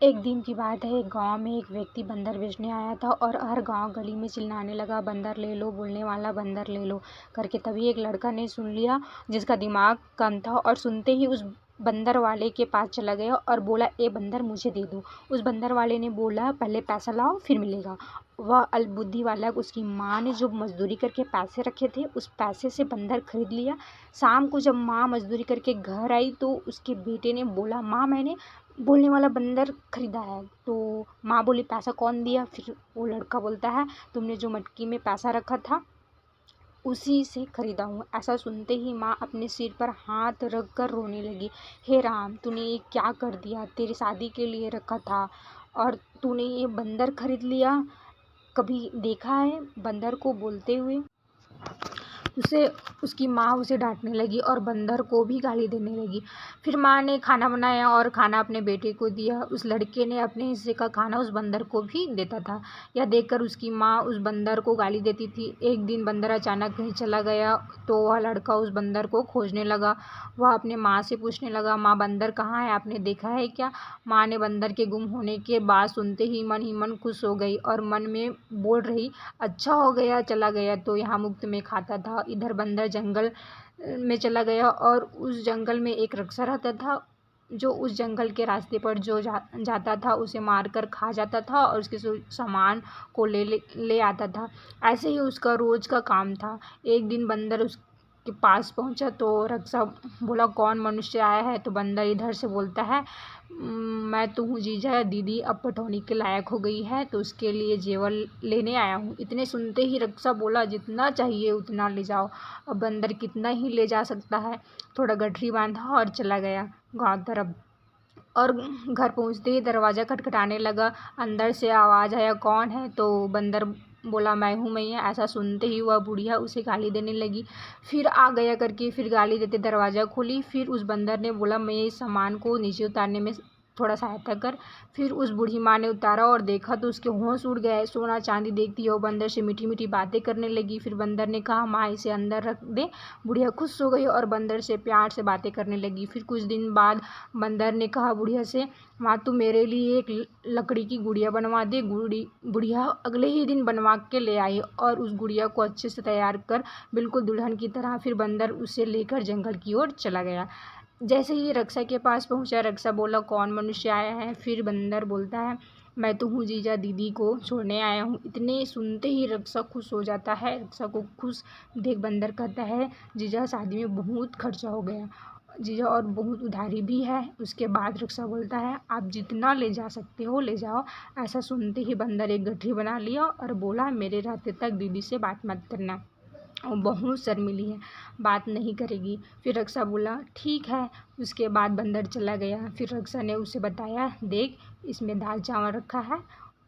एक दिन की बात है, एक गांव में एक व्यक्ति बंदर बेचने आया था और हर गांव गली में चिल्लाने लगा, बंदर ले लो, बोलने वाला बंदर ले लो करके। तभी एक लड़का ने सुन लिया जिसका दिमाग कम था, और सुनते ही उस बंदर वाले के पास चला गया और बोला, ए बंदर मुझे दे दो। उस बंदर वाले ने बोला, पहले पैसा लाओ फिर मिलेगा। वह अल्पबुद्धि वाला, उसकी माँ ने जो मजदूरी करके पैसे रखे थे उस पैसे से बंदर खरीद लिया। शाम को जब माँ मजदूरी करके घर आई तो उसके बेटे ने बोला, माँ मैंने बोलने वाला बंदर खरीदा है। तो माँ बोली, पैसा कौन दिया? फिर वो लड़का बोलता है, तुमने जो मटकी में पैसा रखा था उसी से खरीदा हूँ। ऐसा सुनते ही माँ अपने सिर पर हाथ रख कर रोने लगी। हे राम, तूने ये क्या कर दिया? तेरी शादी के लिए रखा था और तूने ये बंदर खरीद लिया। कभी देखा है बंदर को बोलते हुए? उसे उसकी माँ उसे डांटने लगी और बंदर को भी गाली देने लगी। फिर माँ ने खाना बनाया और खाना अपने बेटे को दिया। उस लड़के ने अपने हिस्से का खाना उस बंदर को भी देता था। यह देखकर उसकी माँ उस बंदर को गाली देती थी। एक दिन बंदर अचानक कहीं चला गया तो वह लड़का उस बंदर को खोजने लगा। वह अपने माँ से पूछने लगा, माँ बंदर कहाँ है? आपने देखा है क्या? माँ ने बंदर के गुम होने के बाद सुनते ही मन खुश हो गई और मन में बोल रही, अच्छा हो गया चला गया तो यहाँ मुफ्त में खाता था। इधर बंदर जंगल में चला गया और उस जंगल में एक रक्षा रहता था जो उस जंगल के रास्ते पर जो जाता था उसे मारकर खा जाता था और उसके सामान को ले आता था। ऐसे ही उसका रोज का काम था। एक दिन बंदर उसके पास पहुंचा तो रक्षा बोला, कौन मनुष्य आया है? तो बंदर इधर से बोलता है, मैं तो हूँ जीजा, दीदी अब पटौनी के लायक हो गई है तो उसके लिए जेवर लेने आया हूँ। इतने सुनते ही रक्षा बोला, जितना चाहिए उतना ले जाओ। अब बंदर कितना ही ले जा सकता है। थोड़ा गठरी बांधा और चला गया गांव तरफ। और घर पहुंचते ही दरवाज़ा खटखटाने लगा। अंदर से आवाज़ आया, कौन है? तो बंदर बोला, मैं हूँ मैया। ऐसा सुनते ही वह बुढ़िया उसे गाली देने लगी। फिर आ गया करके फिर गाली देते दरवाज़ा खोली। फिर उस बंदर ने बोला, मैं इस सामान को नीचे उतारने में थोड़ा सहायता कर। फिर उस बूढ़ी माँ ने उतारा और देखा तो उसके होश उड़ गए। सोना चांदी देखती है वो बंदर से मीठी मीठी बातें करने लगी। फिर बंदर ने कहा, माँ इसे अंदर रख दे। बुढ़िया खुश हो गई और बंदर से प्यार से बातें करने लगी। फिर कुछ दिन बाद बंदर ने कहा बुढ़िया से, माँ तू मेरे लिए एक लकड़ी की गुड़िया बनवा दे। बुढ़िया अगले ही दिन बनवा के ले आई और उस गुड़िया को अच्छे से तैयार कर बिल्कुल दुल्हन की तरह फिर बंदर उसे लेकर जंगल की ओर चला गया। जैसे ही रक्षा के पास पहुंचा, रक्षा बोला, कौन मनुष्य आया है? फिर बंदर बोलता है, मैं तो हूँ जीजा, दीदी को छोड़ने आया हूँ। इतने सुनते ही रक्षा खुश हो जाता है। रक्षा को खुश देख बंदर कहता है, जीजा शादी में बहुत खर्चा हो गया जीजा और बहुत उधारी भी है। उसके बाद रक्षा बोलता है, आप जितना ले जा सकते हो ले जाओ। ऐसा सुनते ही बंदर एक गठरी बना लिया और बोला, मेरे रहते तक दीदी से बात मत करना, वो बहुत शर्मीली है, बात नहीं करेगी। फिर रक्षा बोला, ठीक है। उसके बाद बंदर चला गया। फिर रक्षा ने उसे बताया, देख इसमें दाल चावल रखा है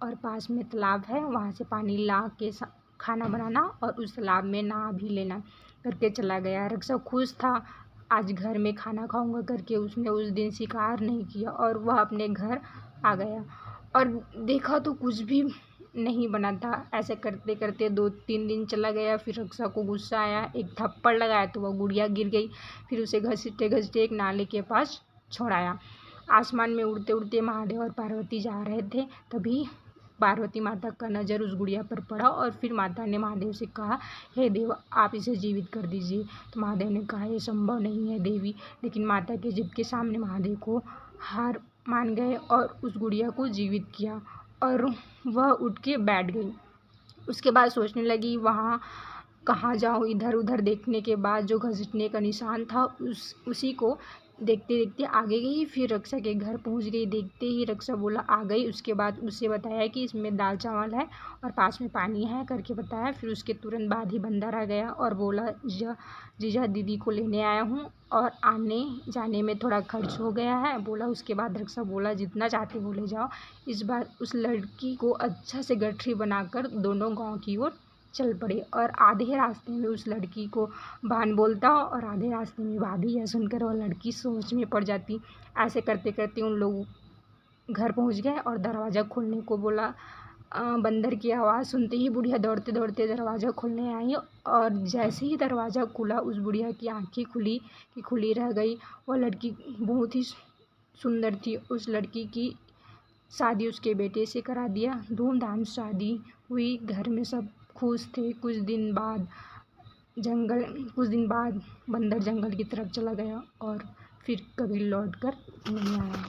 और पास में तालाब है, वहाँ से पानी ला के खाना बनाना और उस तालाब में नहा भी लेना करके चला गया। रक्षा खुश था, आज घर में खाना खाऊंगा करके। उसने उस दिन शिकार नहीं किया और वह अपने घर आ गया और देखा तो कुछ भी नहीं बना था। ऐसे करते करते 2-3 दिन चला गया। फिर रक्षा को गुस्सा आया, एक थप्पड़ लगाया तो वह गुड़िया गिर गई। फिर उसे घसीटते घसीटते एक नाले के पास छोड़ाया। आसमान में उड़ते उड़ते महादेव और पार्वती जा रहे थे। तभी पार्वती माता का नज़र उस गुड़िया पर पड़ा और फिर माता ने महादेव से कहा, हे देव आप इसे जीवित कर दीजिए। तो महादेव ने कहा, यह संभव नहीं है देवी। लेकिन माता के जिद के सामने महादेव को हार मान गए और उस गुड़िया को जीवित किया और वह उठ के बैठ गई। उसके बाद सोचने लगी, वहाँ कहाँ जाऊँ? इधर उधर देखने के बाद जो घसीटने का निशान था उसी को देखते देखते आगे गई। फिर रक्षा के घर पहुँच गई। देखते ही रक्षा बोला, आ गई। उसके बाद उसे बताया कि इसमें दाल चावल है और पास में पानी है करके बताया। फिर उसके तुरंत बाद ही बंदर आ गया और बोला, जीजा दीदी को लेने आया हूँ और आने जाने में थोड़ा खर्च हो गया है बोला। उसके बाद रक्षा बोला, जितना चाहते हो ले जाओ। इस बार उस लड़की को अच्छा से गठरी बनाकर दोनों गांव की ओर चल पड़े और आधे रास्ते में उस लड़की को भान बोलता और आधे रास्ते में भाभी। यह सुनकर वह लड़की सोच में पड़ जाती। ऐसे करते करते उन लोग घर पहुंच गए और दरवाज़ा खोलने को बोला। बंदर की आवाज़ सुनते ही बुढ़िया दौड़ते दौड़ते दरवाज़ा खोलने आई और जैसे ही दरवाज़ा खुला उस बुढ़िया की आँखें खुली रह गई। वह लड़की बहुत ही सुंदर थी। उस लड़की की शादी उसके बेटे से करा दिया। धूमधाम से शादी हुई, घर में सब खुश थे। कुछ दिन बाद बंदर जंगल की तरफ चला गया और फिर कभी लौट कर नहीं आया।